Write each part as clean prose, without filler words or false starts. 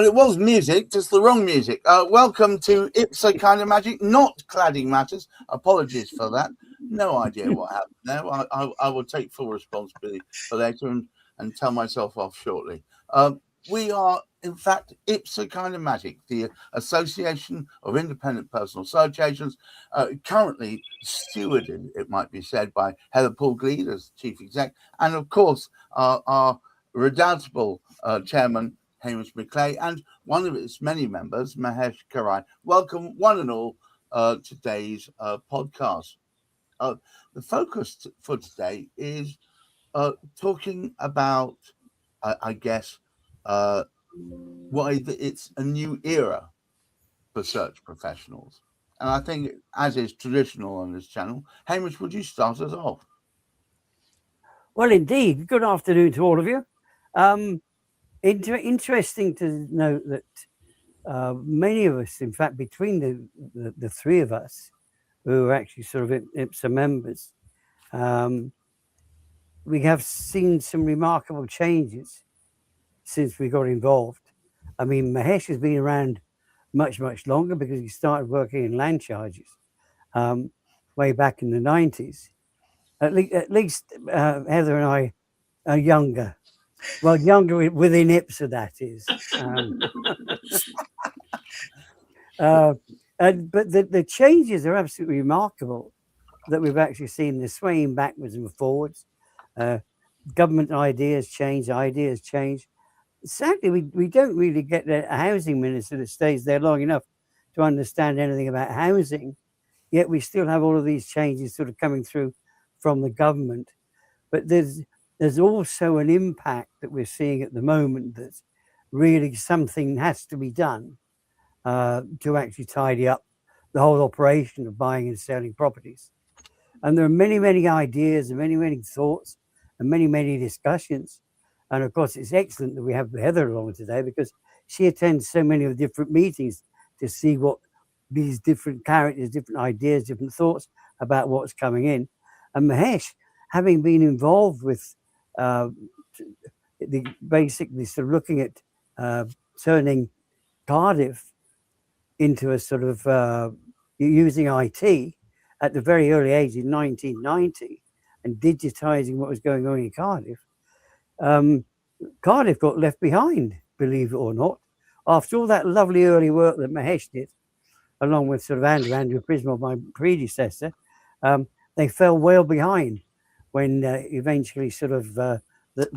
Well, it was music, just the wrong music. Welcome to IPSA Kind of Magic, not Cladding Matters. Apologies for that. No idea what happened there. I will take full responsibility for later and tell myself off shortly. We are, in fact, IPSA Kind of Magic, the Association of Independent Personal Search Agents, currently stewarded, it might be said, by Heather Poole-Gleed as Chief Exec, and of course, our redoubtable Chairman, Hamish McClay, and one of its many members, Mahesh Karai. Welcome, one and all, today's podcast. The focus for today is talking about, I guess, why it's a new era for search professionals. And I think, as is traditional on this channel, Hamish, would you start us off? Well, indeed. Good afternoon to all of you. Interesting to note that many of us, in fact, between the three of us, who are actually sort of IPSA members, we have seen some remarkable changes since we got involved. I mean, Mahesh has been around much longer because he started working in land charges way back in the 90s. At least Heather and I are younger. Well, younger within IPSA, that is. But the changes are absolutely remarkable that we've actually seen the swaying backwards and forwards. Government ideas change. Sadly, we don't really get a housing minister that stays there long enough to understand anything about housing, yet we still have all of these changes sort of coming through from the government. But there's also an impact that we're seeing at the moment that really something has to be done to actually tidy up the whole operation of buying and selling properties. And there are many ideas and many thoughts and many discussions. And of course, it's excellent that we have Heather along today because she attends so many of the different meetings to see what these different characters, different ideas, different thoughts about what's coming in. And Mahesh, having been involved with basically sort of looking at turning Cardiff into a sort of using IT at the very early age in 1990 and digitizing what was going on in Cardiff. Cardiff got left behind, believe it or not, after all that lovely early work that Mahesh did, along with sort of Andrew Prismal, my predecessor. They fell well behind when eventually sort of the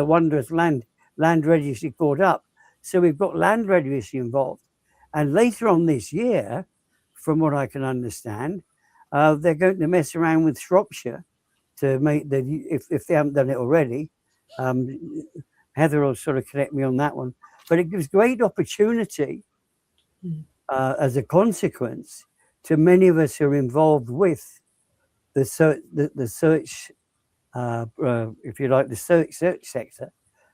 wondrous land registry caught up. So we've got land registry involved. And later on this year, from what I can understand, they're going to mess around with Shropshire to make if they haven't done it already. Heather will sort of correct me on that one. But it gives great opportunity as a consequence to many of us who are involved with the search, if you like, the search sector,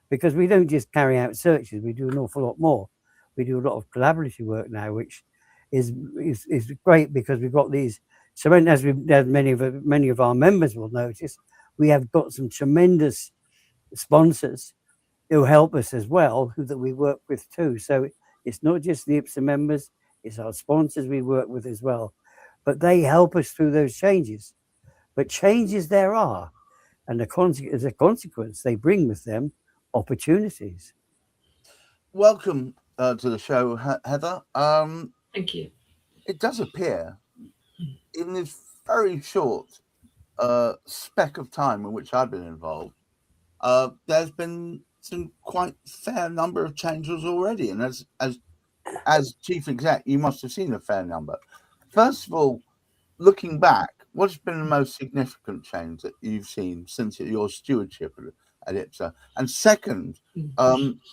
because we don't just carry out searches, we do an awful lot more. We do a lot of collaborative work now, which is great because we've got these. So as many of our members will notice, we have got some tremendous sponsors who help us as well, that we work with too. So it's not just the IPSA members, it's our sponsors we work with as well. But they help us through those changes. But changes there are, and as a consequence, they bring with them opportunities. Welcome to the show, Heather. Thank you. It does appear, in this very short speck of time in which I've been involved, there's been some quite fair number of changes already, and as chief exec, you must have seen a fair number. First of all, looking back, what's been the most significant change that you've seen since your stewardship at IPSA? And second,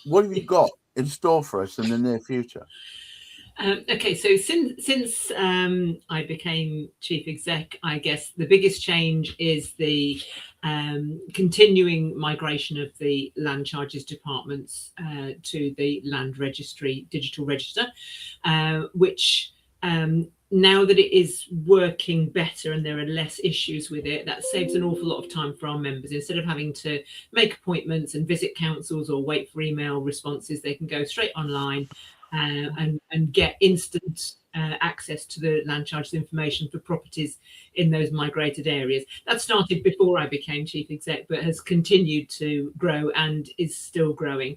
what have you got in store for us in the near future? Okay, so since I became chief exec, I guess the biggest change is the continuing migration of the land charges departments to the land registry digital register, which now that it is working better and there are less issues with it, that saves an awful lot of time for our members. Instead of having to make appointments and visit councils or wait for email responses, they can go straight online and get instant access to the land charges information for properties in those migrated areas. That started before I became chief exec, but has continued to grow and is still growing.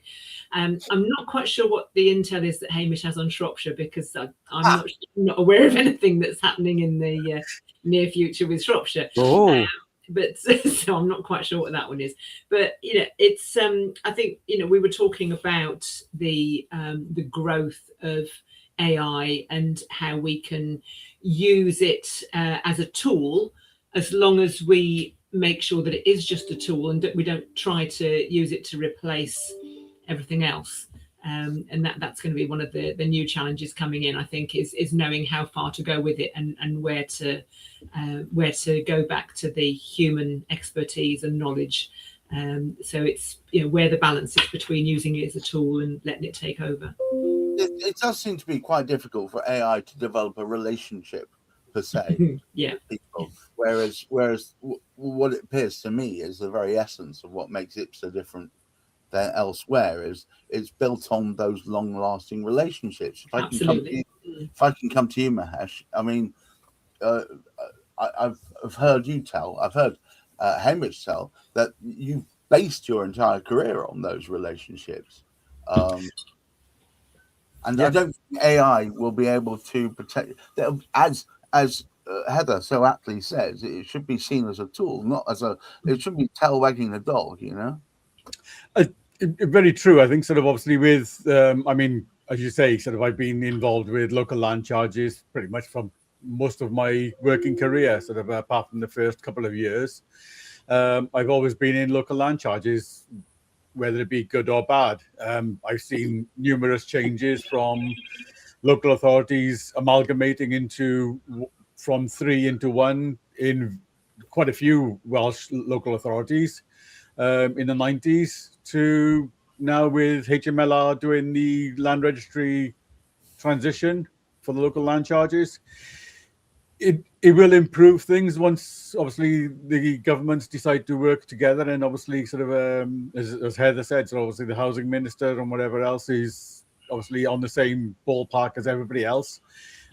I'm not quite sure what the intel is that Hamish has on Shropshire, because I'm not aware of anything that's happening in the near future with Shropshire. Oh, But so I'm not quite sure what that one is. But it's I think we were talking about the growth of AI and how we can use it as a tool, as long as we make sure that it is just a tool and that we don't try to use it to replace everything else. And that's going to be one of the new challenges coming in, I think, is knowing how far to go with it and where to go back to the human expertise and knowledge. So it's where the balance is between using it as a tool and letting it take over. It does seem to be quite difficult for AI to develop a relationship per se. Yeah. With people, whereas what it appears to me is the very essence of what makes IPSA different than elsewhere is it's built on those long-lasting relationships. If I can come to you, Mahesh, I mean, I've heard you tell, I've heard Hamish tell that you've based your entire career on those relationships. And I don't think AI will be able to protect, as Heather so aptly says, it should be seen as a tool, not as it shouldn't be tail wagging the dog, Very true. I think sort of obviously with, I mean, as you say, sort of I've been involved with local land charges pretty much from most of my working career, sort of apart from the first couple of years. I've always been in local land charges, whether it be good or bad. I've seen numerous changes from local authorities amalgamating from 3 into 1 in quite a few Welsh local authorities in the 90s, to now with HMLR doing the land registry transition for the local land charges. It will improve things once, obviously, the governments decide to work together, and obviously, sort of as Heather said, so obviously the housing minister and whatever else is obviously on the same ballpark as everybody else,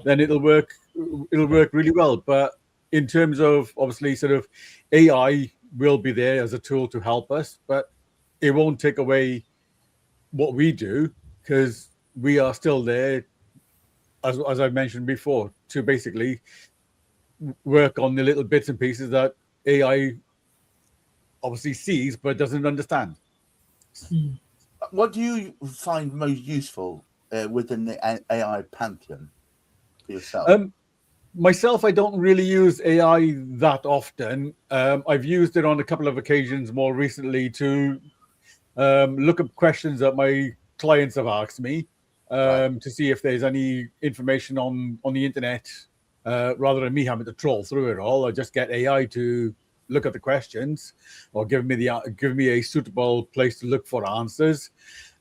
then it'll work really well. But in terms of obviously sort of AI will be there as a tool to help us, but it won't take away what we do, because we are still there, as I mentioned before, to basically work on the little bits and pieces that AI obviously sees but doesn't understand. What do you find most useful within the AI pantheon for yourself? Myself, I don't really use AI that often. I've used it on a couple of occasions more recently to look up questions that my clients have asked me, to see if there's any information on the internet. Rather than me having to troll through it all, I just get AI to look at the questions or give me a suitable place to look for answers.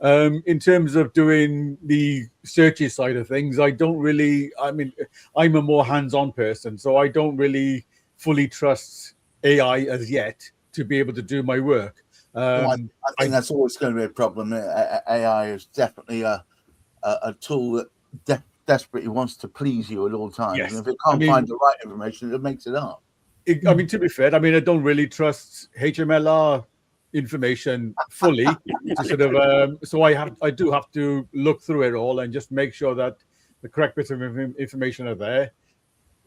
In terms of doing the searches side of things, I don't really, I mean, I'm a more hands-on person, so I don't really fully trust AI as yet to be able to do my work. I think that's always going to be a problem. AI is definitely a tool that desperately wants to please you at all times. Yes. And if it can't find the right information, it makes it up. I mean, to be fair, I mean, I don't really trust HMLR information fully to sort of so I do have to look through it all and just make sure that the correct bits of information are there.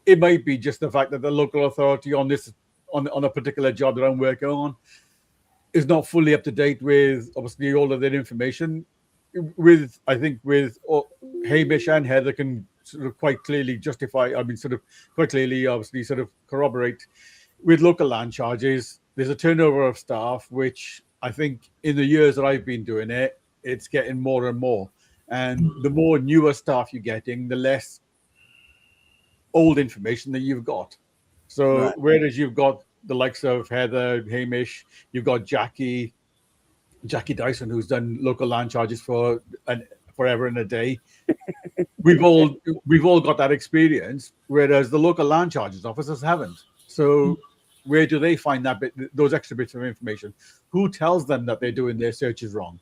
It might be just the fact that the local authority on a particular job that I'm working on is not fully up to date with obviously all of that information. I think with Hamish and Heather can sort of quite clearly justify, I mean, sort of quite clearly, obviously, sort of corroborate with local land charges. There's a turnover of staff, which I think in the years that I've been doing it, it's getting more and more. And the more newer staff you're getting, the less old information that you've got. So whereas you've got the likes of Heather, Hamish, you've got Jackie Dyson, who's done local land charges for forever and a day. We've all got that experience, whereas the local land charges officers haven't. So where do they find those extra bits of information? Who tells them that they're doing their searches wrong?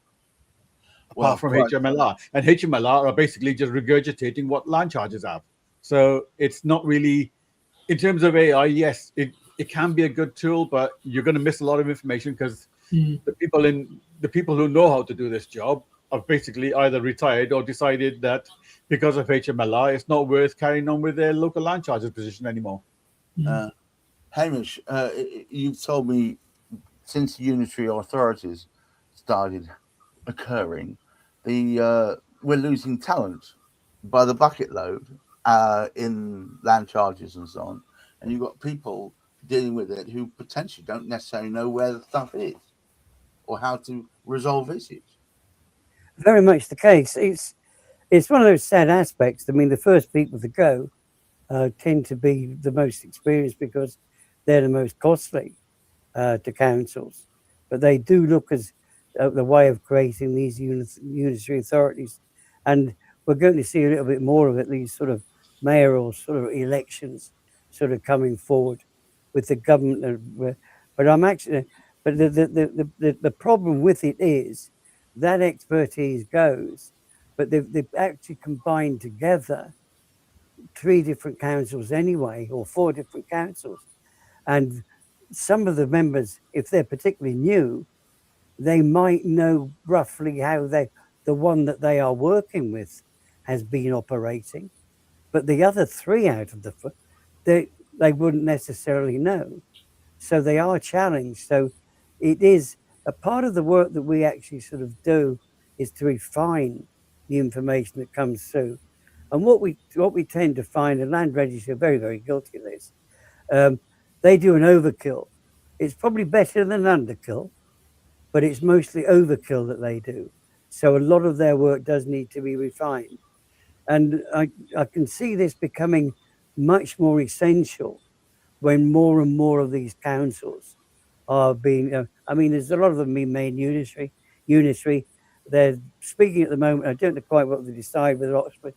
apart from HMLR. And HMLR are basically just regurgitating what land charges have. So it's not really, in terms of AI, yes, it can be a good tool, but you're going to miss a lot of information because the people who know how to do this job have basically either retired or decided that because of HMLR, it's not worth carrying on with their local land charges position anymore. Hamish, you've told me since unitary authorities started occurring, we're losing talent by the bucket load in land charges and so on, and you've got people dealing with it who potentially don't necessarily know where the stuff is or how to resolve issues. Very much the case. It's one of those sad aspects. I mean, the first people to go tend to be the most experienced because they're the most costly to councils. But they do look as the way of creating these unitary authorities. And we're going to see a little bit more of it, these sort of mayoral sort of elections sort of coming forward with the government. But I'm actually, but the problem with it is that expertise goes, but they've actually combined together 3 different councils anyway, or 4 different councils. And some of the members, if they're particularly new, they might know roughly how the one that they are working with has been operating, but the other 3 out of the 4, they wouldn't necessarily know. So they are challenged. So it is a part of the work that we actually sort of do is to refine the information that comes through. And what we tend to find, and land registry are very, very guilty of this, they do an overkill. It's probably better than underkill, but it's mostly overkill that they do. So a lot of their work does need to be refined. And I can see this becoming much more essential when more and more of these councils are being, I mean, there's a lot of them being made unitary. They're speaking at the moment, I don't know quite what they decide with Oxford,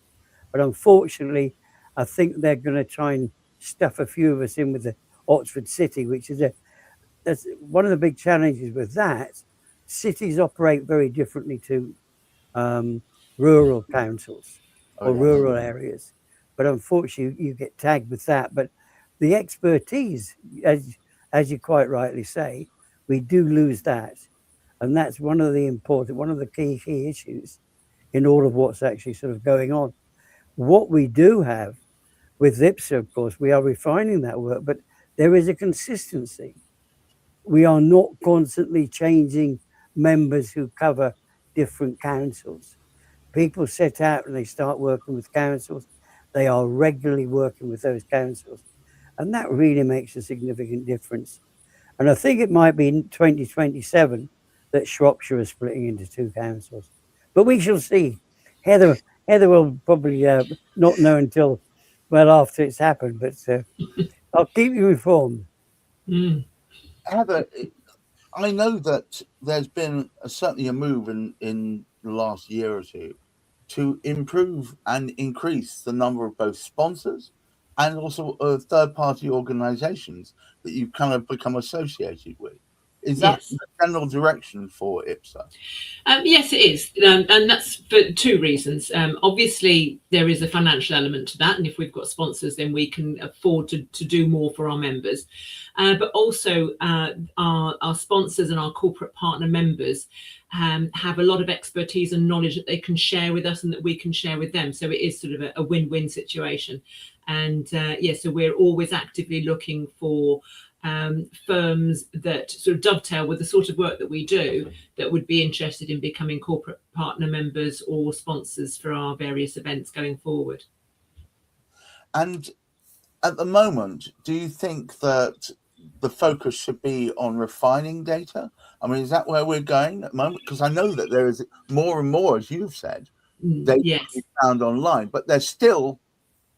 but unfortunately, I think they're going to try and stuff a few of us in with the Oxford City, which is that's one of the big challenges with that. Cities operate very differently to rural councils or rural areas, but unfortunately, you get tagged with that. But the expertise, as you quite rightly say, we do lose that, and that's one of the key issues in all of what's actually sort of going on. What we do have with IPSA, of course, we are refining that work, but there is a consistency. We are not constantly changing members who cover different councils. People set out and they start working with councils. They are regularly working with those councils. And that really makes a significant difference. And I think it might be in 2027 that Shropshire is splitting into 2 councils. But we shall see. Heather will probably not know until well after it's happened, but I'll keep you informed. Heather, I know that there's been certainly a move in the last year or two to improve and increase the number of both sponsors and also third-party organisations that you've kind of become associated with. Is that the general direction for IPSA? Yes, it is. And that's for 2 reasons. Obviously, there is a financial element to that. And if we've got sponsors, then we can afford to do more for our members. But also our sponsors and our corporate partner members have a lot of expertise and knowledge that they can share with us and that we can share with them. So it is sort of a win-win situation. And so we're always actively looking for firms that sort of dovetail with the sort of work that we do that would be interested in becoming corporate partner members or sponsors for our various events going forward. And at the moment, do you think that the focus should be on refining data? I mean, is that where we're going at the moment? Because I know that there is more and more, as you've said, data yes, to be found online, but there's still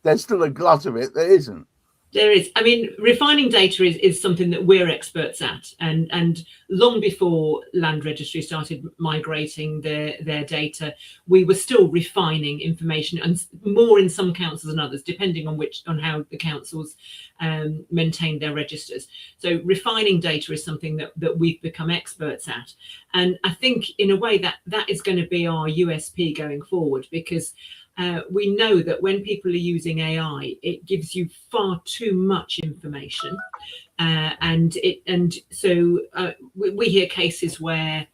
a glut of it that isn't. There is. I mean, refining data is something that we're experts at, and long before Land Registry started migrating their data, we were still refining information, and more in some councils than others, depending on how the councils maintain their registers. So refining data is something that we've become experts at, and I think in a way that is going to be our USP going forward, because we know that when people are using AI, it gives you far too much information, so we hear cases where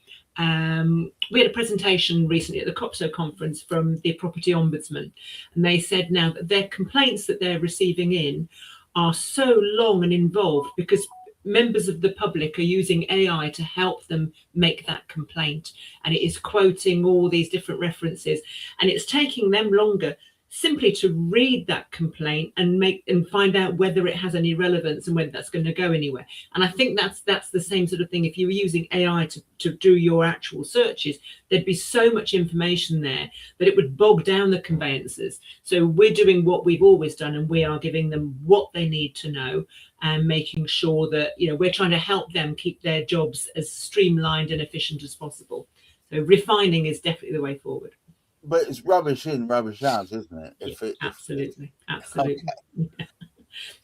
we had a presentation recently at the COPSO conference from the property ombudsman, and they said now that their complaints that they're receiving in are so long and involved because members of the public are using AI to help them make that complaint, and it is quoting all these different references, and it's taking them longer simply to read that complaint and find out whether it has any relevance and whether that's going to go anywhere. And I think that's the same sort of thing. If you were using AI to do your actual searches, there'd be so much information there that it would bog down the conveyancers. So we're doing what we've always done, and we are giving them what they need to know and making sure that, you know, we're trying to help them keep their jobs as streamlined and efficient as possible. So refining is definitely the way forward. But it's rubbish in, rubbish out, isn't it? Absolutely.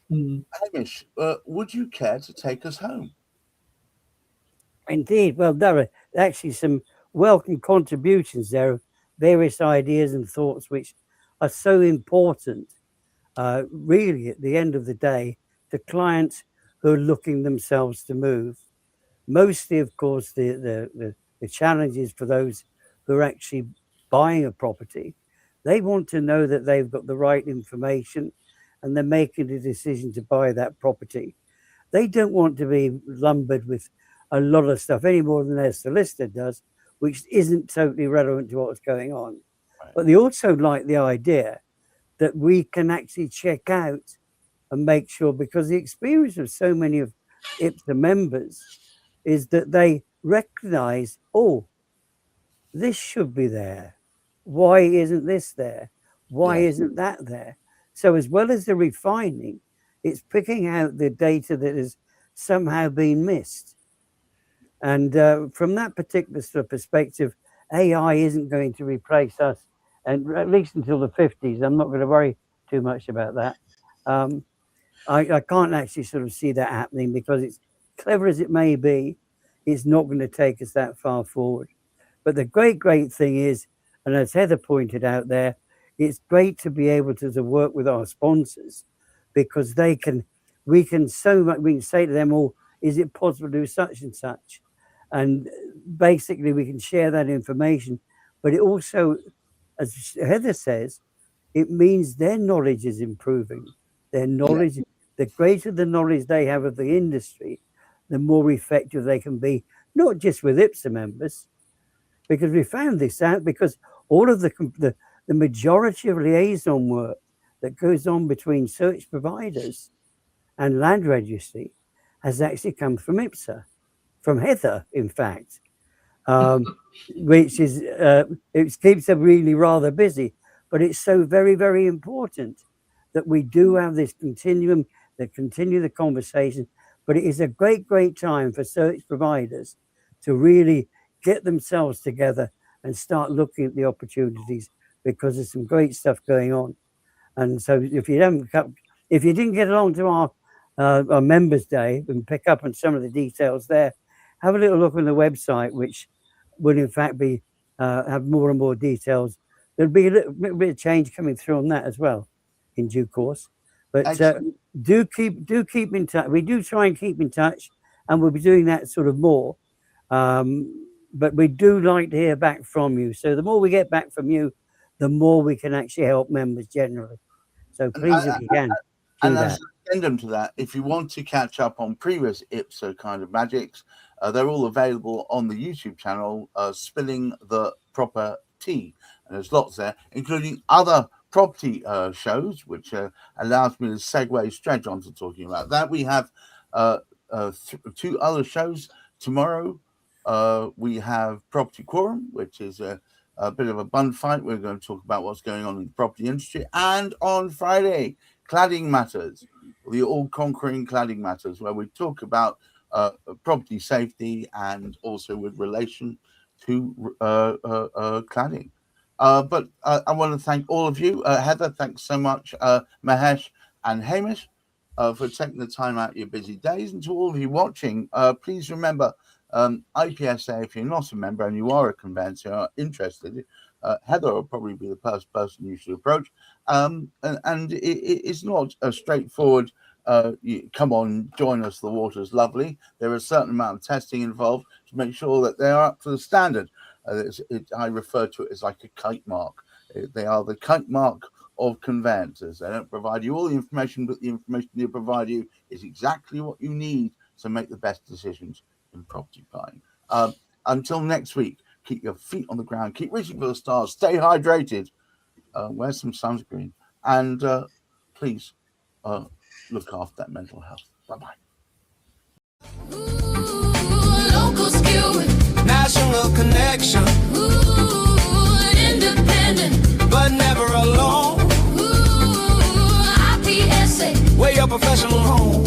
Hamish, would you care to take us home? Indeed. Well, there are actually some welcome contributions there of various ideas and thoughts which are so important, really, at the end of the day, to clients who are looking themselves to move. Mostly, of course, the challenges for those who are actually buying a property. They want to know that they've got the right information and they're making a decision to buy that property. They don't want to be lumbered with a lot of stuff any more than their solicitor does, which isn't totally relevant to what's going on. Right. But they also like the idea that we can actually check out and make sure, because the experience of so many of IPSA members is that they recognize, oh, this should be there. Why isn't this there? Why isn't that there? So as well as the refining, it's picking out the data that has somehow been missed. And from that particular sort of perspective, AI isn't going to replace us, and at least until the 50s. I'm not going to worry too much about that. I can't actually sort of see that happening, because it's clever as it may be, it's not going to take us that far forward. But the great thing is, and as Heather pointed out there, it's great to be able to work with our sponsors, because we can say to them, oh, is it possible to do such and such? And basically we can share that information. But it also, as Heather says, it means their knowledge is improving. Their knowledge, the greater the knowledge they have of the industry, the more effective they can be, not just with IPSA members, because we found this out, because all of the majority of liaison work that goes on between search providers and Land Registry has actually come from IPSA, from Heather, in fact, which is it keeps them really rather busy. But it's so very important that we do have this continuum, that continue the conversation. But it is a great time for search providers to really get themselves together and start looking at the opportunities, because there's some great stuff going on. And so if you didn't get along to our members day and pick up on some of the details there, have a little look on the website, which will in fact be have more and more details. There'll be a little bit of change coming through on that as well in due course. But do keep in touch. We do try and keep in touch, and we'll be doing that sort of more. But we do like to hear back from you. So the more we get back from you, the more we can actually help members generally. So please, if you can, do that. As an addendum to that, if you want to catch up on previous IPSA kind of magics, they're all available on the YouTube channel, Spilling the Proper Tea. And there's lots there, including other property shows, which allows me to segue straight on to talking about that. We have 2 other shows tomorrow. We have Property Quorum, which is a bit of a bun fight. We're going to talk about what's going on in the property industry. And on Friday, Cladding Matters, the all-conquering cladding matters, where we talk about property safety and also with relation to cladding. But I want to thank all of you. Heather, thanks so much. Mahesh and Hamish, for taking the time out of your busy days. And to all of you watching, please remember, IPSA, if you're not a member and you are a conveyancer, are interested, Heather will probably be the first person you should approach. And it's not a straightforward, come on, join us, the water's lovely. There are a certain amount of testing involved to make sure that they are up to the standard. I refer to it as like a kite mark. They are the kite mark of conveyancers. They don't provide you all the information, but the information they provide you is exactly what you need to make the best decisions in property buying. Until next week, keep your feet on the ground, keep reaching for the stars, stay hydrated, wear some sunscreen, and please look after that mental health. Bye-bye. Local skill with national connection. Independent, but never alone. IPSA, where your professional home.